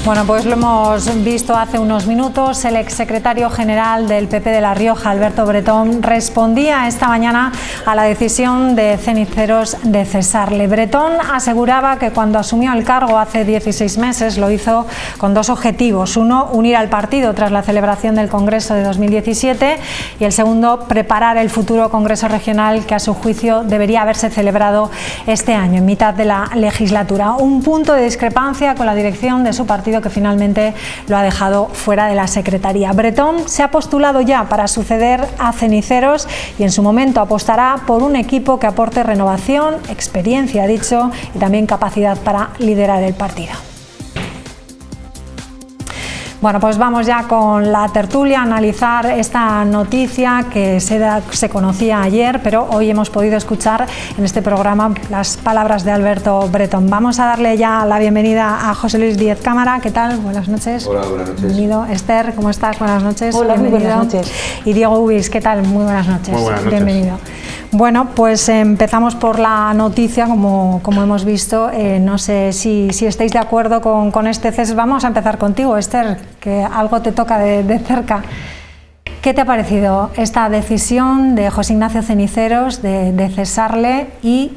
Bueno, pues lo hemos visto hace unos minutos. El exsecretario general del PP de La Rioja, Alberto Bretón, respondía esta mañana a la decisión de Ceniceros de cesarle. Bretón aseguraba que cuando asumió el cargo hace 16 meses lo hizo con dos objetivos. Uno, unir al partido tras la celebración del Congreso de 2017 y el segundo, preparar el futuro Congreso Regional que a su juicio debería haberse celebrado este año, en mitad de la legislatura. Un punto de discrepancia con la dirección de su partido que finalmente lo ha dejado fuera de la Secretaría. Bretón se ha postulado ya para suceder a Ceniceros y en su momento apostará por un equipo que aporte renovación, experiencia, ha dicho, y también capacidad para liderar el partido. Bueno, pues vamos ya con la tertulia a analizar esta noticia que se conocía ayer, pero hoy hemos podido escuchar en este programa las palabras de Alberto Bretón. Vamos a darle ya la bienvenida a José Luis Díez Cámara. ¿Qué tal? Buenas noches. Hola, buenas noches. Bienvenido. Esther, ¿cómo estás? Buenas noches. Hola, muy buenas noches. Y Diego Ubis, ¿qué tal? Muy buenas noches. Muy buenas noches. Bienvenido. Bueno, pues empezamos por la noticia, como hemos visto. No sé si estáis de acuerdo con este cese. Vamos a empezar contigo, Esther, que algo te toca de cerca. ¿Qué te ha parecido esta decisión de José Ignacio Ceniceros de cesarle y,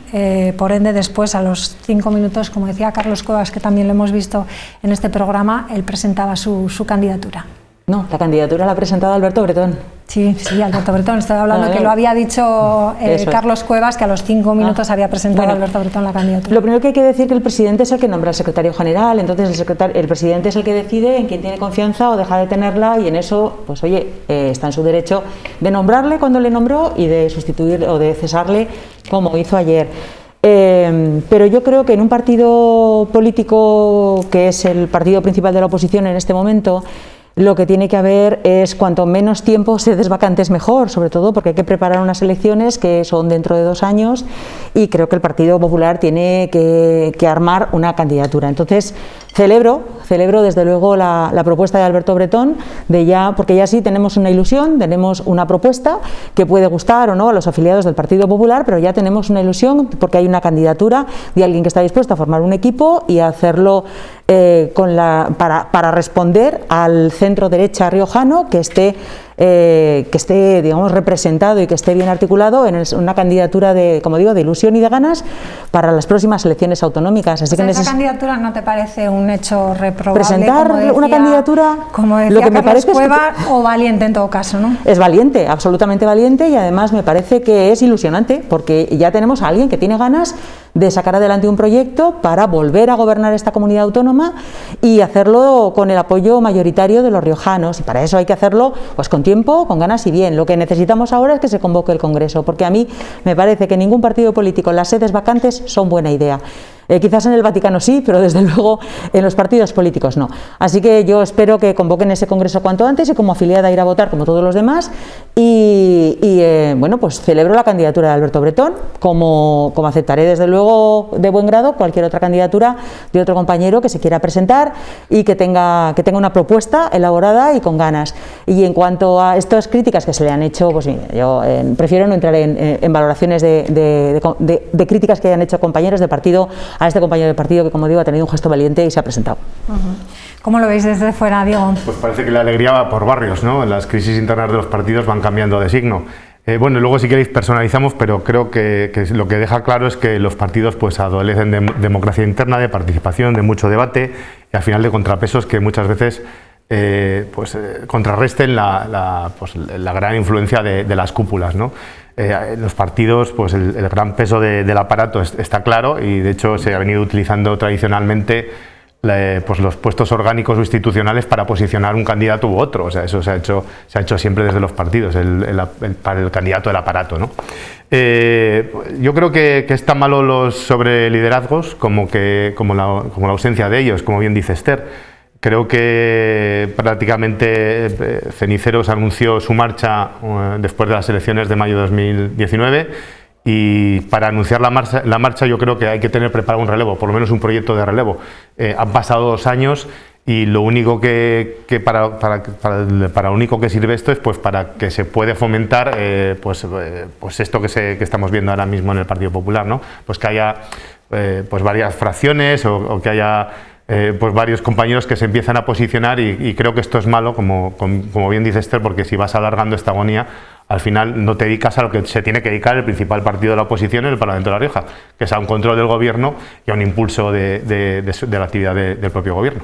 por ende, después, a los 5 minutos, como decía Carlos Cuevas, que también lo hemos visto en este programa, él presentaba su candidatura? No, la candidatura la ha presentado Alberto Bretón. Sí, Alberto Bretón. Estoy hablando que lo había dicho Carlos Cuevas, que a los 5 minutos había presentado Alberto Bretón la candidatura. Lo primero que hay que decir es que el presidente es el que nombra al secretario general, entonces el presidente es el que decide en quién tiene confianza o deja de tenerla, y en eso, pues oye, está en su derecho de nombrarle cuando le nombró y de sustituir o de cesarle como hizo ayer. Pero yo creo que en un partido político que es el partido principal de la oposición en este momento, lo que tiene que haber es cuanto menos tiempo se des vacantes mejor, sobre todo porque hay que preparar unas elecciones que son dentro de 2 años y creo que el Partido Popular tiene que armar una candidatura. Entonces celebro desde luego la propuesta de Alberto Bretón, porque ya sí tenemos una ilusión, tenemos una propuesta que puede gustar o no a los afiliados del Partido Popular, pero ya tenemos una ilusión porque hay una candidatura de alguien que está dispuesto a formar un equipo y a hacerlo para responder al centro derecha riojano que esté digamos representado y que esté bien articulado en una candidatura de, como digo, de ilusión y de ganas para las próximas elecciones autonómicas. Así que esa candidatura no te parece un hecho reprobable, presentar una candidatura, como decía lo que me Carlos parece Cuevas, o valiente en todo caso, ¿no? Es valiente, absolutamente valiente, y además me parece que es ilusionante porque ya tenemos a alguien que tiene ganas de sacar adelante un proyecto para volver a gobernar esta comunidad autónoma y hacerlo con el apoyo mayoritario de los riojanos, y para eso hay que hacerlo pues con tiempo, con ganas y bien. Lo que necesitamos ahora es que se convoque el Congreso, porque a mí me parece que ningún partido político, las sedes vacantes son buena idea. Quizás en el Vaticano sí, pero desde luego en los partidos políticos no. Así que yo espero que convoquen ese congreso cuanto antes y como afiliada ir a votar como todos los demás bueno, pues celebro la candidatura de Alberto Bretón, como aceptaré desde luego de buen grado cualquier otra candidatura de otro compañero que se quiera presentar y que tenga una propuesta elaborada y con ganas. Y en cuanto a estas críticas que se le han hecho, pues yo prefiero no entrar en valoraciones de críticas que hayan hecho compañeros de partido a este compañero de partido que, como digo, ha tenido un gesto valiente y se ha presentado. ¿Cómo lo veis desde fuera, Diego? Pues parece que la alegría va por barrios, ¿no? Las crisis internas de los partidos van cambiando de signo. Bueno, luego si queréis personalizamos, pero creo que lo que deja claro es que los partidos pues adolecen de democracia interna, de participación, de mucho debate y al final de contrapesos que muchas veces contrarresten la gran influencia de las cúpulas, ¿no? En los partidos pues el gran peso del aparato está claro y de hecho se ha venido utilizando tradicionalmente pues los puestos orgánicos o institucionales para posicionar un candidato u otro. O sea, eso se ha hecho siempre desde los partidos, para el candidato del aparato, ¿no? Yo creo que es tan malo los sobre liderazgos como la ausencia de ellos, como bien dice Esther. Creo que prácticamente Ceniceros anunció su marcha después de las elecciones de mayo de 2019 y para anunciar la marcha yo creo que hay que tener preparado un relevo, por lo menos un proyecto de relevo. Han pasado 2 años y lo único para lo único que sirve esto es pues para que se puede fomentar pues esto que estamos viendo ahora mismo en el Partido Popular, ¿no? Pues que haya pues varias fracciones o que haya pues varios compañeros que se empiezan a posicionar y creo que esto es malo, como bien dice Esther, porque si vas alargando esta agonía, al final no te dedicas a lo que se tiene que dedicar el principal partido de la oposición en el Parlamento de La Rioja, que es a un control del gobierno y a un impulso de la actividad del propio gobierno.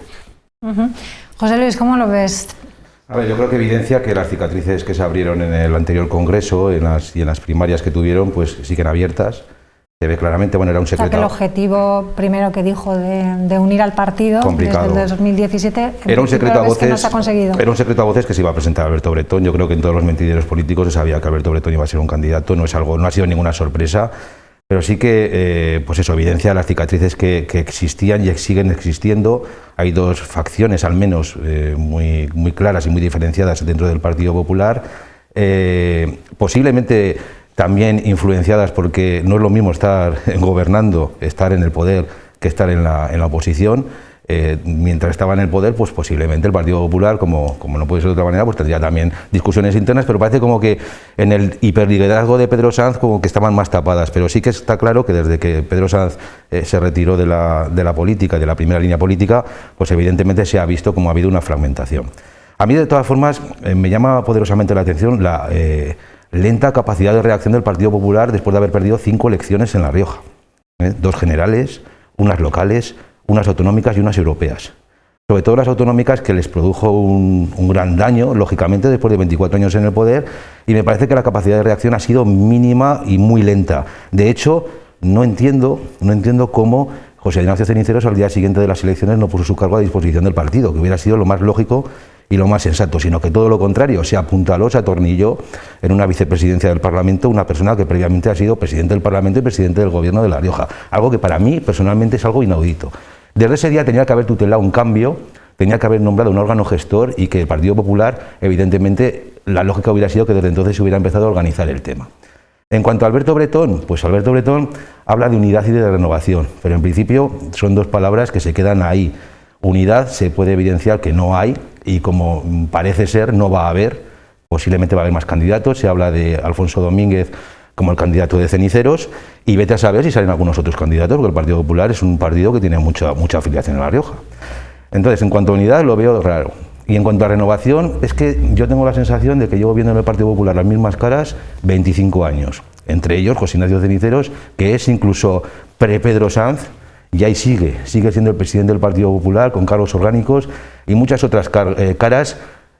José Luis, ¿cómo lo ves? A ver, yo creo que evidencia que las cicatrices que se abrieron en el anterior Congreso y en las primarias que tuvieron, pues siguen abiertas. Se ve claramente, bueno, era un secreto. O sea, que el objetivo primero que dijo de unir al partido complicado. Desde el 2017 era un secreto a voces, que no se ha conseguido. Era un secreto a voces que se iba a presentar Alberto Bretón. Yo creo que en todos los mentideros políticos se sabía que Alberto Bretón iba a ser un candidato. No ha sido ninguna sorpresa, pero sí que, pues eso, evidencia las cicatrices que existían y siguen existiendo. Hay dos facciones, al menos, muy claras y muy diferenciadas dentro del Partido Popular. Posiblemente también influenciadas porque no es lo mismo estar gobernando, estar en el poder, que estar en la oposición. Mientras estaba en el poder, pues posiblemente el Partido Popular, como no puede ser de otra manera, pues tendría también discusiones internas, pero parece como que en el hiperliderazgo de Pedro Sanz como que estaban más tapadas. Pero sí que está claro que desde que Pedro Sanz se retiró de la política, de la primera línea política, pues evidentemente se ha visto como ha habido una fragmentación. A mí, de todas formas, me llama poderosamente la atención la lenta capacidad de reacción del Partido Popular después de haber perdido 5 elecciones en La Rioja. 2 generales, unas locales, unas autonómicas y unas europeas. Sobre todo las autonómicas, que les produjo un gran daño, lógicamente, después de 24 años en el poder, y me parece que la capacidad de reacción ha sido mínima y muy lenta. De hecho, no entiendo cómo José Ignacio Ceniceros al día siguiente de las elecciones no puso su cargo a disposición del partido, que hubiera sido lo más lógico y lo más sensato, sino que todo lo contrario, se apuntaló, se atornilló en una vicepresidencia del Parlamento, una persona que previamente ha sido presidente del Parlamento y presidente del Gobierno de La Rioja, algo que para mí personalmente es algo inaudito. Desde ese día tenía que haber tutelado un cambio, tenía que haber nombrado un órgano gestor y que el Partido Popular, evidentemente, la lógica hubiera sido que desde entonces se hubiera empezado a organizar el tema. En cuanto a Alberto Bretón, pues Alberto Bretón habla de unidad y de renovación, pero en principio son 2 palabras que se quedan ahí. Unidad se puede evidenciar que no hay y, como parece ser, no va a haber, posiblemente va a haber más candidatos. Se habla de Alfonso Domínguez como el candidato de Ceniceros y vete a saber si salen algunos otros candidatos, porque el Partido Popular es un partido que tiene mucha afiliación en La Rioja. Entonces, en cuanto a unidad, lo veo raro. Y en cuanto a renovación, es que yo tengo la sensación de que llevo viendo en el Partido Popular las mismas caras 25 años. Entre ellos, José Ignacio Ceniceros, que es incluso pre-Pedro Sanz, y ahí sigue siendo el presidente del Partido Popular, con cargos orgánicos y muchas otras caras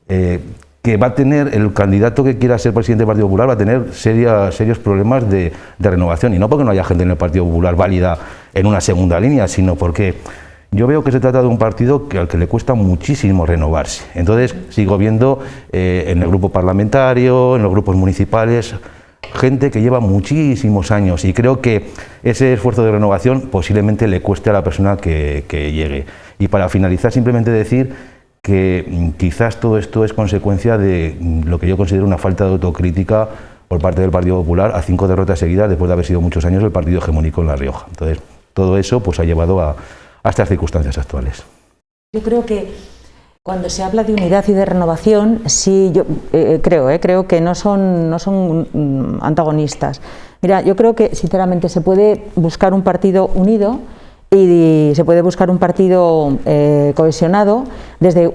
que va a tener el candidato que quiera ser presidente del Partido Popular, va a tener serios problemas de renovación. Y no porque no haya gente en el Partido Popular válida en una segunda línea, sino porque yo veo que se trata de un partido al que le cuesta muchísimo renovarse. Entonces sigo viendo en el grupo parlamentario, en los grupos municipales, gente que lleva muchísimos años, y creo que ese esfuerzo de renovación posiblemente le cueste a la persona que llegue. Y para finalizar, simplemente decir que quizás todo esto es consecuencia de lo que yo considero una falta de autocrítica por parte del Partido Popular a 5 derrotas seguidas después de haber sido muchos años el partido hegemónico en La Rioja. Entonces, todo eso pues ha llevado a estas circunstancias actuales. Yo creo que cuando se habla de unidad y de renovación, sí, yo creo que no son antagonistas. Mira, yo creo que sinceramente se puede buscar un partido unido y se puede buscar un partido cohesionado desde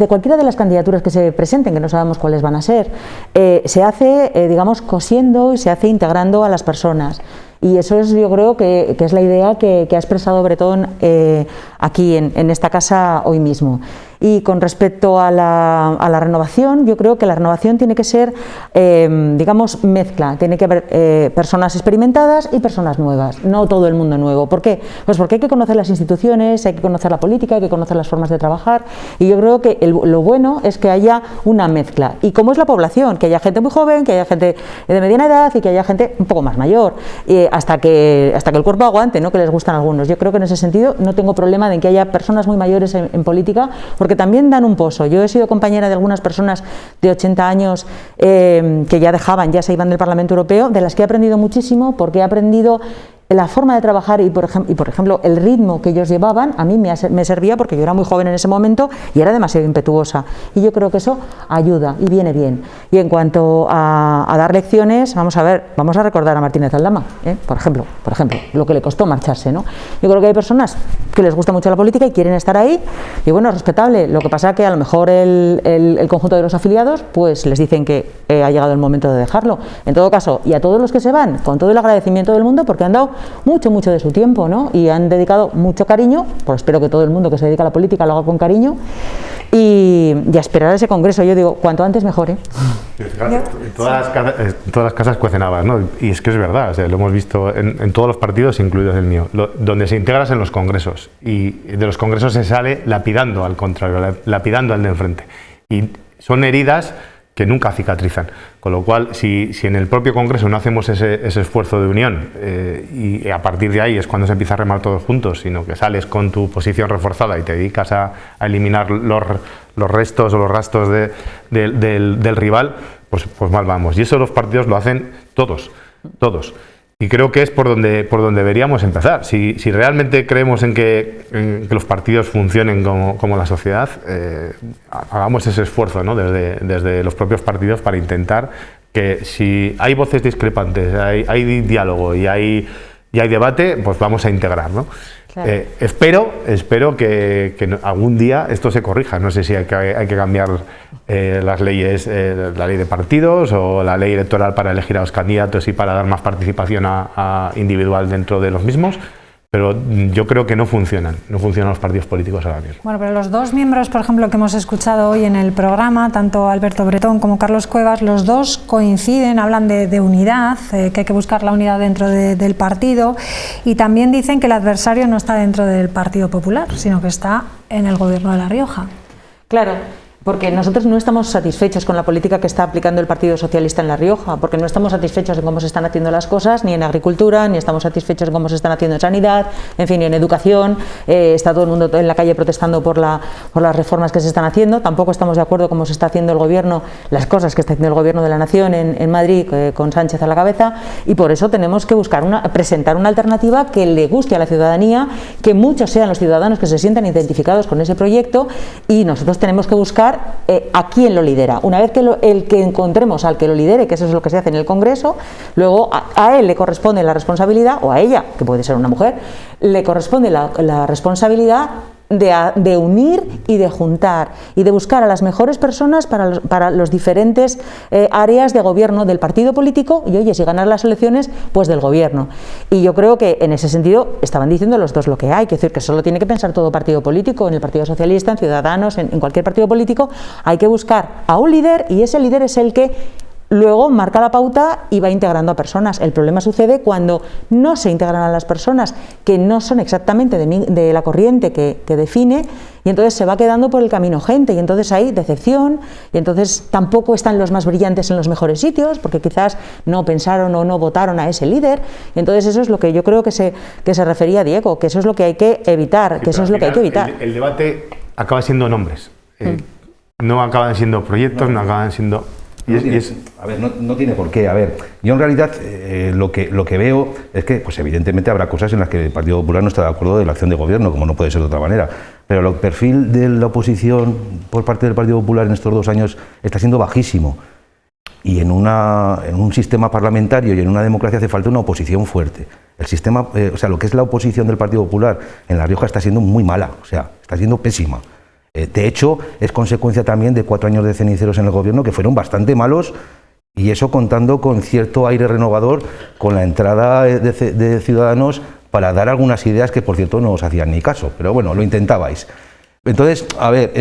cualquiera de las candidaturas que se presenten, que no sabemos cuáles van a ser. Se hace, digamos, cosiendo y se hace integrando a las personas. Y eso es, yo creo que es la idea que ha expresado Bretón aquí en esta casa hoy mismo. Y con respecto a la renovación, yo creo que la renovación tiene que ser, digamos, mezcla. Tiene que haber personas experimentadas y personas nuevas, no todo el mundo nuevo. ¿Por qué? Pues porque hay que conocer las instituciones, hay que conocer la política, hay que conocer las formas de trabajar. Y yo creo que lo bueno es que haya una mezcla. Y como es la población, que haya gente muy joven, que haya gente de mediana edad y que haya gente un poco más mayor, hasta que el cuerpo aguante, ¿no? Que les gustan algunos. Yo creo que en ese sentido no tengo problema de que haya personas muy mayores en política, porque también dan un pozo. Yo he sido compañera de algunas personas de 80 años que ya se iban del Parlamento Europeo, de las que he aprendido muchísimo, porque he aprendido la forma de trabajar y por ejemplo, el ritmo que ellos llevaban, a mí me servía porque yo era muy joven en ese momento y era demasiado impetuosa. Y yo creo que eso ayuda y viene bien. Y en cuanto a dar lecciones, vamos a recordar a Martínez Aldama, por ejemplo, lo que le costó marcharse, ¿no? Yo creo que hay personas que les gusta mucho la política y quieren estar ahí, y bueno, es respetable. Lo que pasa es que a lo mejor el conjunto de los afiliados pues les dicen que ha llegado el momento de dejarlo. En todo caso, y a todos los que se van, con todo el agradecimiento del mundo, porque han dado mucho de su tiempo, ¿no? Y han dedicado mucho cariño, pues espero que todo el mundo que se dedica a la política lo haga con cariño, y a esperar a ese congreso. Yo digo, cuanto antes mejor, ¿eh? En todas las casas cuecen habas, ¿no? Y es que es verdad, o sea, lo hemos visto en todos los partidos, incluidos el mío, donde se integras en los congresos, y de los congresos se sale lapidando al contrario, lapidando al de enfrente. Y son heridas que nunca cicatrizan, con lo cual si en el propio Congreso no hacemos ese esfuerzo de unión y a partir de ahí es cuando se empieza a remar todos juntos, sino que sales con tu posición reforzada y te dedicas a eliminar los restos o los rastros del rival, pues mal vamos. Y eso los partidos lo hacen todos. Y creo que es por donde deberíamos empezar. Si realmente creemos en que los partidos funcionen como la sociedad, hagamos ese esfuerzo, ¿no? desde los propios partidos para intentar que si hay voces discrepantes, hay diálogo y hay debate, pues vamos a integrar, ¿no? Claro. Espero que algún día esto se corrija. No sé si hay que cambiar las leyes, la ley de partidos o la ley electoral para elegir a los candidatos y para dar más participación individual dentro de los mismos, pero yo creo que no funcionan los partidos políticos ahora mismo. Bueno, pero los dos miembros, por ejemplo, que hemos escuchado hoy en el programa, tanto Alberto Bretón como Carlos Cuevas, los dos coinciden, hablan de unidad, que hay que buscar la unidad dentro del partido, y también dicen que el adversario no está dentro del Partido Popular, sino que está en el Gobierno de La Rioja. Claro. Porque nosotros no estamos satisfechos con la política que está aplicando el Partido Socialista en La Rioja, porque no estamos satisfechos en cómo se están haciendo las cosas, ni en agricultura, ni estamos satisfechos en cómo se están haciendo en sanidad, en fin, ni en educación. Está todo el mundo en la calle protestando por las reformas que se están haciendo. Tampoco estamos de acuerdo con cómo se está haciendo el gobierno, las cosas que está haciendo el gobierno de la Nación en Madrid, con Sánchez a la cabeza, y por eso tenemos que presentar una alternativa que le guste a la ciudadanía, que muchos sean los ciudadanos que se sientan identificados con ese proyecto, y nosotros tenemos que buscar a quién lo lidera. Una vez que el que encontremos al que lo lidere, que eso es lo que se hace en el Congreso, luego a él le corresponde la responsabilidad, o a ella, que puede ser una mujer, le corresponde la responsabilidad de unir y de juntar y de buscar a las mejores personas para los diferentes áreas de gobierno del partido político y, oye, si ganar las elecciones, pues del gobierno. Y yo creo que en ese sentido estaban diciendo los dos lo que hay, que decir que solo tiene que pensar todo partido político, en el Partido Socialista, en Ciudadanos, en cualquier partido político, hay que buscar a un líder y ese líder es el que luego marca la pauta y va integrando a personas. El problema sucede cuando no se integran a las personas que no son exactamente de la corriente que define, y entonces se va quedando por el camino gente, y entonces hay decepción, y entonces tampoco están los más brillantes en los mejores sitios, porque quizás no pensaron o no votaron a ese líder, y entonces eso es lo que yo creo que se refería Diego, que eso es lo que hay que evitar, que eso es lo que hay que evitar. El debate acaba siendo nombres, no acaban siendo proyectos, no acaban siendo... A ver, no tiene por qué. A ver, yo en realidad lo que veo es que, pues evidentemente habrá cosas en las que el Partido Popular no está de acuerdo de la acción de gobierno, como no puede ser de otra manera. Pero el perfil de la oposición por parte del Partido Popular en estos 2 años está siendo bajísimo. Y en un sistema parlamentario y en una democracia hace falta una oposición fuerte. El sistema, lo que es la oposición del Partido Popular en La Rioja está siendo muy mala, está siendo pésima. De hecho, es consecuencia también de 4 años de ceniceros en el gobierno que fueron bastante malos, y eso contando con cierto aire renovador, con la entrada de Ciudadanos para dar algunas ideas que, por cierto, no os hacían ni caso, pero bueno, lo intentabais. Entonces, a ver,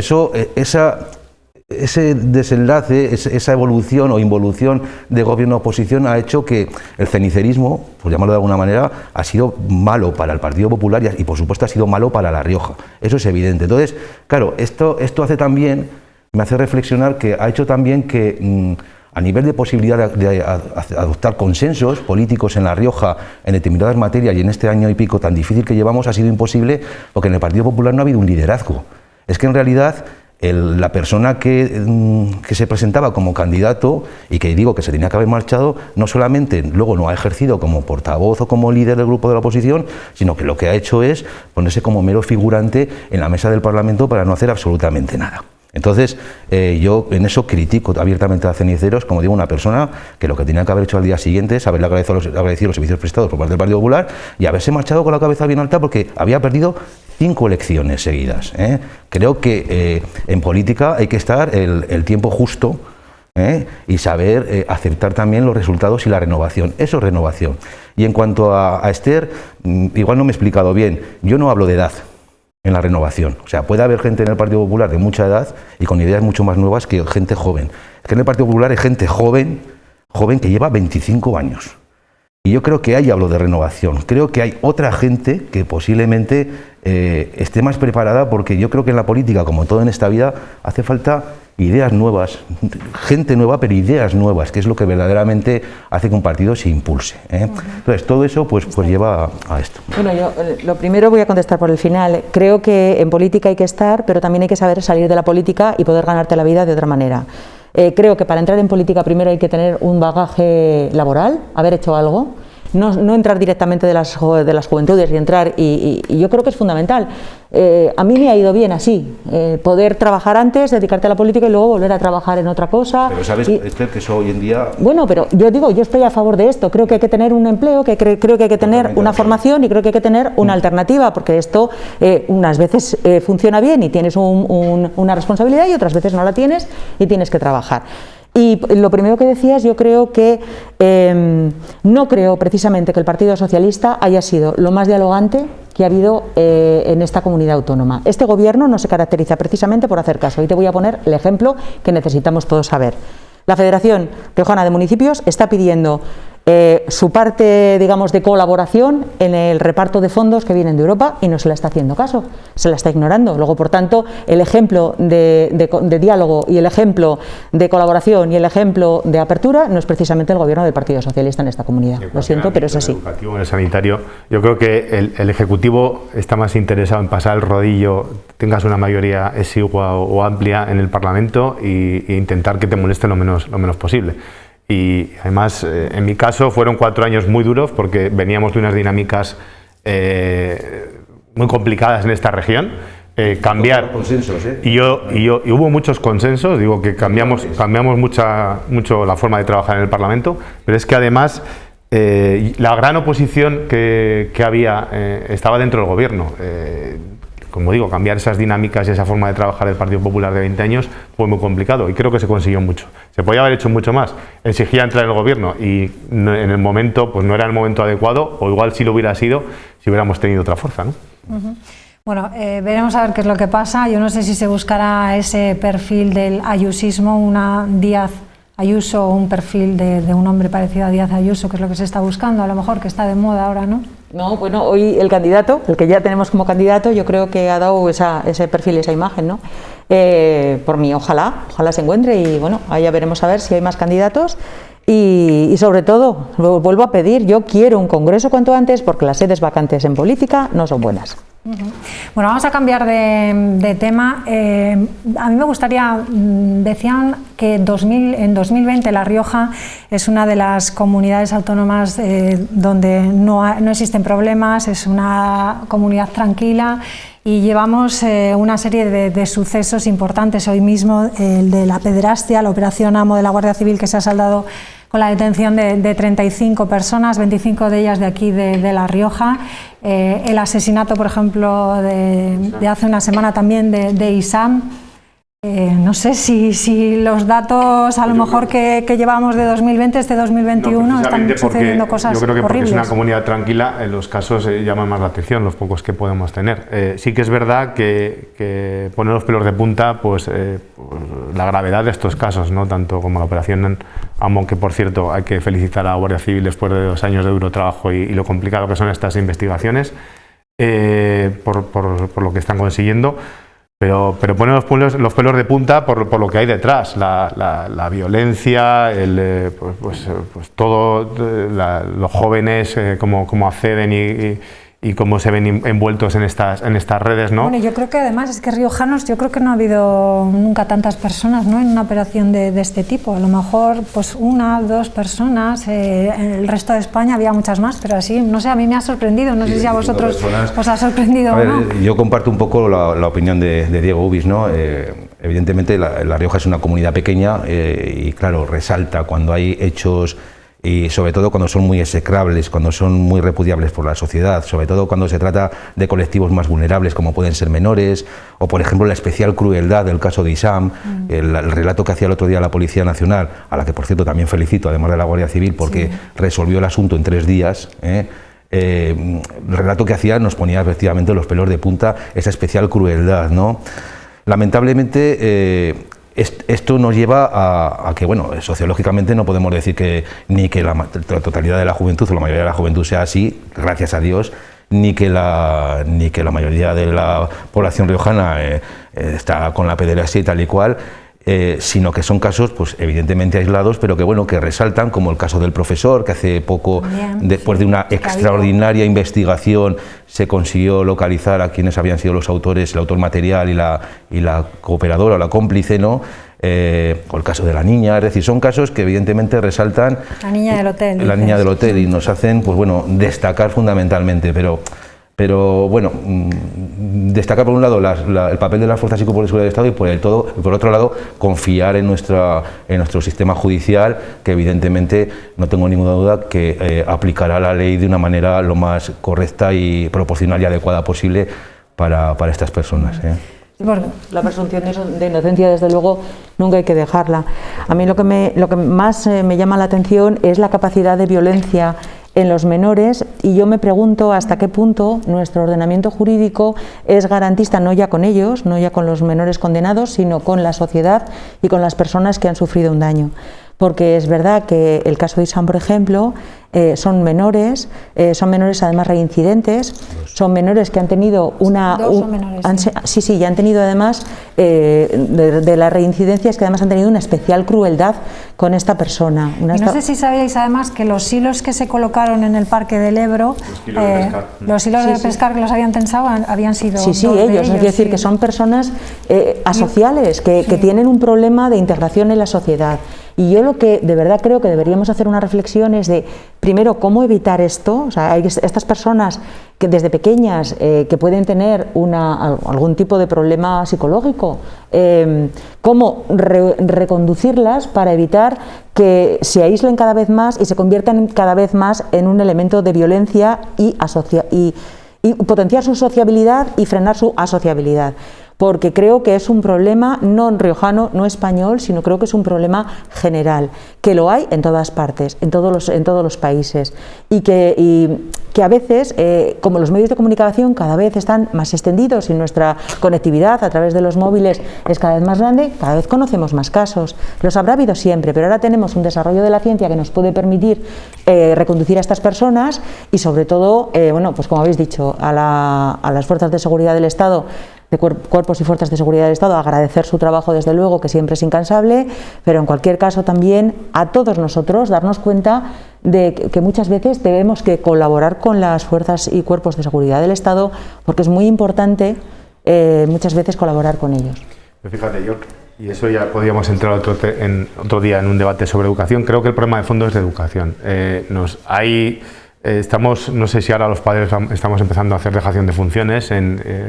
ese desenlace, esa evolución o involución de gobierno-oposición ha hecho que el cenicerismo, por llamarlo de alguna manera, ha sido malo para el Partido Popular y por supuesto ha sido malo para La Rioja. Eso es evidente. Entonces, claro, esto hace también, me hace reflexionar que ha hecho también que a nivel de posibilidad de adoptar consensos políticos en La Rioja en determinadas materias, y en este año y pico tan difícil que llevamos, ha sido imposible porque en el Partido Popular no ha habido un liderazgo. Es que en realidad la persona que se presentaba como candidato y que digo que se tenía que haber marchado, no solamente luego no ha ejercido como portavoz o como líder del grupo de la oposición, sino que lo que ha hecho es ponerse como mero figurante en la mesa del Parlamento para no hacer absolutamente nada. Entonces, yo en eso critico abiertamente a Ceniceros, como digo, una persona que lo que tenía que haber hecho al día siguiente es haberle agradecido los servicios prestados por parte del Partido Popular y haberse marchado con la cabeza bien alta porque había perdido 5 elecciones seguidas. Creo que en política hay que estar el tiempo justo y saber aceptar también los resultados y la renovación. Eso es renovación. Y en cuanto a Esther, igual no me he explicado bien, yo no hablo de edad en la renovación. O sea, puede haber gente en el Partido Popular de mucha edad y con ideas mucho más nuevas que gente joven. Es que en el Partido Popular hay gente joven que lleva 25 años. Y yo creo que ahí hablo de renovación. Creo que hay otra gente que posiblemente esté más preparada, porque yo creo que en la política, como todo en esta vida, hace falta ideas nuevas, gente nueva, pero ideas nuevas, que es lo que verdaderamente hace que un partido se impulse. Entonces, todo eso pues lleva a esto. Bueno, yo lo primero voy a contestar por el final. Creo que en política hay que estar, pero también hay que saber salir de la política y poder ganarte la vida de otra manera. Creo que para entrar en política primero hay que tener un bagaje laboral, haber hecho algo. No entrar directamente de las juventudes y entrar, y yo creo que es fundamental. A mí me ha ido bien así, poder trabajar antes, dedicarte a la política y luego volver a trabajar en otra cosa. Pero sabes, Esther, que eso hoy en día... Bueno, pero yo digo, yo estoy a favor de esto. Creo que hay que tener un empleo, creo que hay que tener una formación y creo que hay que tener una alternativa, porque esto unas veces funciona bien y tienes una responsabilidad y otras veces no la tienes y tienes que trabajar. Y lo primero que decías, yo creo que no creo precisamente que el Partido Socialista haya sido lo más dialogante que ha habido en esta comunidad autónoma. Este gobierno no se caracteriza precisamente por hacer caso. Y te voy a poner el ejemplo que necesitamos todos saber. La Federación Riojana de Municipios está pidiendo su parte, digamos, de colaboración en el reparto de fondos que vienen de Europa y no se le está haciendo caso, se la está ignorando. Luego, por tanto, el ejemplo de diálogo y el ejemplo de colaboración y el ejemplo de apertura no es precisamente el gobierno del Partido Socialista en esta comunidad. Lo siento, pero es así. En el educativo, en el sanitario, yo creo que el Ejecutivo está más interesado en pasar el rodillo, tengas una mayoría exigua o amplia en el Parlamento e intentar que te moleste lo menos posible. Y además, en mi caso, fueron 4 años muy duros porque veníamos de unas dinámicas muy complicadas en esta región. Cambiar consensos, y hubo muchos consensos, digo que cambiamos mucho la forma de trabajar en el Parlamento, pero es que además la gran oposición que había estaba dentro del gobierno. Como digo, cambiar esas dinámicas y esa forma de trabajar del Partido Popular de 20 años fue muy complicado y creo que se consiguió mucho. Se podía haber hecho mucho más. Exigía entrar en el gobierno y en el momento, pues no era el momento adecuado, o igual sí lo hubiera sido si hubiéramos tenido otra fuerza, ¿no? Bueno, veremos a ver qué es lo que pasa. Yo no sé si se buscará ese perfil del ayusismo, una Díaz Ayuso, o un perfil de un hombre parecido a Díaz Ayuso, que es lo que se está buscando, a lo mejor, que está de moda ahora, ¿no? No, bueno, hoy el candidato, el que ya tenemos como candidato, yo creo que ha dado ese perfil, esa imagen, ¿no? Por mí, ojalá se encuentre y bueno, ahí ya veremos a ver si hay más candidatos. Y sobre todo, lo vuelvo a pedir, yo quiero un congreso cuanto antes porque las sedes vacantes en política no son buenas. Bueno, vamos a cambiar de tema. A mí me gustaría, decían que en 2020 La Rioja es una de las comunidades autónomas donde no existen problemas, es una comunidad tranquila y llevamos una serie de sucesos importantes. Hoy mismo el de la pederastia, la operación Amo de la Guardia Civil, que se ha saldado con la detención de 35 personas, 25 de ellas de aquí de La Rioja. El asesinato, por ejemplo, de hace una semana también de Isam. No sé si los datos, a lo mejor que llevamos de 2020, este 2021, están sucediendo cosas horribles. Yo creo que porque es una comunidad tranquila, los casos llaman más la atención, los pocos que podemos tener. Sí que es verdad que pone los pelos de punta pues la gravedad de estos casos, ¿no? Tanto como la operación Amo, que por cierto hay que felicitar a la Guardia Civil después de 2 años de duro trabajo y lo complicado que son estas investigaciones, por lo que están consiguiendo. Pero pone los pelos de punta por lo que hay detrás, la violencia, pues todo, los jóvenes cómo acceden y cómo se ven envueltos en estas redes, ¿no? Bueno, yo creo que además es que riojanos, yo creo que no ha habido nunca tantas personas, ¿no?, en una operación de este tipo. A lo mejor pues 1 o 2 personas, en el resto de España había muchas más, pero así, no sé, a mí me ha sorprendido, no sé si a vosotros os ha sorprendido o no. Yo comparto un poco la opinión de Diego Ubis, ¿no? Evidentemente La Rioja es una comunidad pequeña y claro, resalta cuando hay hechos y sobre todo cuando son muy execrables, cuando son muy repudiables por la sociedad, sobre todo cuando se trata de colectivos más vulnerables como pueden ser menores, o por ejemplo la especial crueldad del caso de Isam, el relato que hacía el otro día la Policía Nacional, a la que por cierto también felicito, además de la Guardia Civil, porque resolvió el asunto en 3 días, el relato que hacía nos ponía efectivamente los pelos de punta, esa especial crueldad, ¿no? Lamentablemente esto nos lleva a que, bueno, sociológicamente no podemos decir que ni que la totalidad de la juventud o la mayoría de la juventud sea así, gracias a Dios, ni que la mayoría de la población riojana está con la pederastia y tal y cual, sino que son casos, pues evidentemente aislados, pero que bueno, que resaltan, como el caso del profesor, que hace poco, también, después de una extraordinaria investigación, se consiguió localizar a quienes habían sido los autores, el autor material y la cooperadora o la cómplice, ¿no? O el caso de la niña, es decir, son casos que evidentemente resaltan la niña del hotel, la niña del hotel, y nos hacen, pues bueno, destacar fundamentalmente, pero bueno, destacar por un lado el papel de las fuerzas y cuerpos de seguridad del Estado y por otro lado confiar en nuestro sistema judicial, que evidentemente no tengo ninguna duda que aplicará la ley de una manera lo más correcta y proporcional y adecuada posible para estas personas. Bueno, la presunción de inocencia, desde luego, nunca hay que dejarla. A mí lo que más me llama la atención es la capacidad de violencia en los menores, y yo me pregunto hasta qué punto nuestro ordenamiento jurídico es garantista, no ya con ellos, no ya con los menores condenados, sino con la sociedad y con las personas que han sufrido un daño. Porque es verdad que el caso de Isam, por ejemplo, son menores además reincidentes, son menores que han tenido ya han tenido además de las reincidencias, que además han tenido una especial crueldad con esta persona. No sé si sabíais además que los hilos que se colocaron en el Parque del Ebro, los hilos de pescar que los habían tensado, habían sido ellos, es decir, que son personas asociales, que tienen un problema de integración en la sociedad. Y yo lo que de verdad creo que deberíamos hacer una reflexión es de, primero, cómo evitar esto. O sea, hay estas personas que desde pequeñas que pueden tener algún tipo de problema psicológico, cómo reconducirlas para evitar que se aíslen cada vez más y se conviertan cada vez más en un elemento de violencia y potenciar su sociabilidad y frenar su asociabilidad. Porque creo que es un problema no riojano, no español, sino creo que es un problema general, que lo hay en todas partes, en todos los países, y que a veces, como los medios de comunicación cada vez están más extendidos y nuestra conectividad a través de los móviles es cada vez más grande, cada vez conocemos más casos. Los habrá habido siempre, pero ahora tenemos un desarrollo de la ciencia que nos puede permitir reconducir a estas personas y, sobre todo, bueno, pues como habéis dicho, a las fuerzas de seguridad del Estado, de cuerpos y fuerzas de seguridad del Estado, agradecer su trabajo, desde luego, que siempre es incansable, pero en cualquier caso también a todos nosotros darnos cuenta de que muchas veces debemos que colaborar con las fuerzas y cuerpos de seguridad del Estado, porque es muy importante muchas veces colaborar con ellos. Fíjate, y eso ya podríamos entrar otro día en un debate sobre educación. Creo que el problema de fondo es de educación. No sé si ahora los padres estamos empezando a hacer dejación de funciones,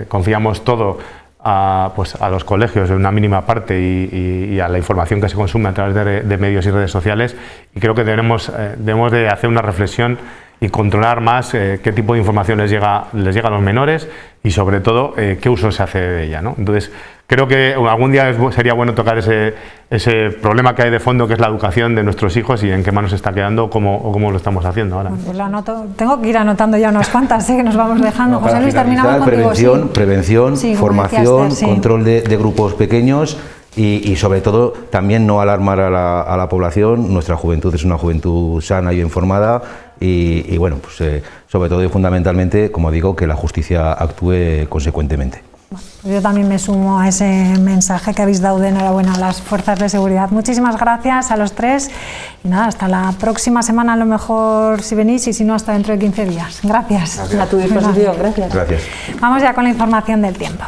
confiamos todo a los colegios en una mínima parte y a la información que se consume a través de medios y redes sociales, y creo que debemos de hacer una reflexión y controlar más qué tipo de información les llega a los menores y, sobre todo, qué uso se hace de ella, ¿no? Entonces, creo que algún día sería bueno tocar ese problema que hay de fondo, que es la educación de nuestros hijos y en qué manos está quedando o cómo lo estamos haciendo ahora. Pues lo anoto. Tengo que ir anotando ya unas cuantas, que nos vamos dejando. José Luis, terminamos contigo. Prevención, formación, control de grupos pequeños y sobre todo también no alarmar a la población. Nuestra juventud es una juventud sana y informada y bueno, pues sobre todo y fundamentalmente, como digo, que la justicia actúe consecuentemente. Yo también me sumo a ese mensaje que habéis dado de enhorabuena a las fuerzas de seguridad. Muchísimas gracias a los tres y nada, hasta la próxima semana a lo mejor si venís y si no hasta dentro de 15 días. Gracias. A tu disposición, gracias. Gracias. Vamos ya con la información del tiempo.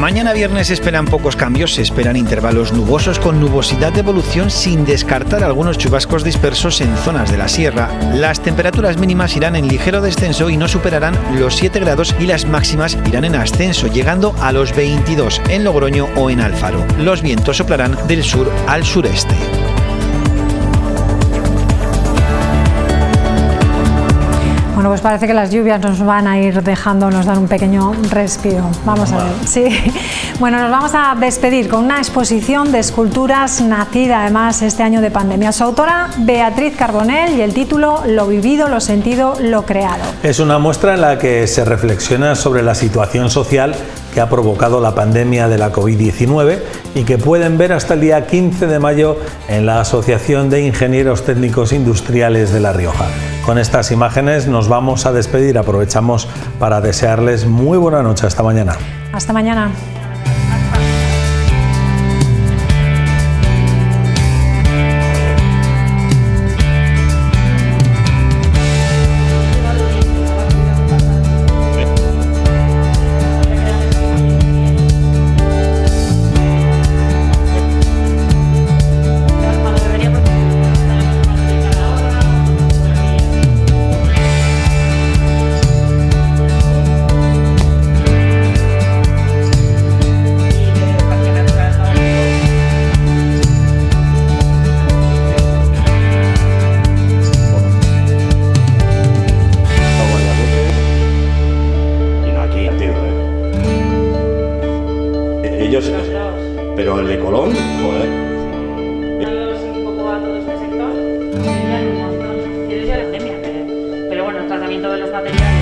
Mañana viernes se esperan pocos cambios, se esperan intervalos nubosos con nubosidad de evolución sin descartar algunos chubascos dispersos en zonas de la sierra. Las temperaturas mínimas irán en ligero descenso y no superarán los 7 grados y las máximas irán en ascenso, llegando a los 22 en Logroño o en Alfaro. Los vientos soplarán del sur al sureste. Bueno, pues parece que las lluvias nos van a ir dejando, nos dan un pequeño respiro. Vamos a ver. Sí. Bueno, nos vamos a despedir con una exposición de esculturas nacida además este año de pandemia. Su autora, Beatriz Carbonell, y el título Lo vivido, lo sentido, lo creado. Es una muestra en la que se reflexiona sobre la situación social que ha provocado la pandemia de la COVID-19 y que pueden ver hasta el día 15 de mayo en la Asociación de Ingenieros Técnicos Industriales de La Rioja. Con estas imágenes nos vamos a despedir. Aprovechamos para desearles muy buena noche. Hasta mañana. Hasta mañana. Pero el de Colón, joder. Un poco a todo este sector, serían un montón. Pero bueno, el tratamiento de los materiales.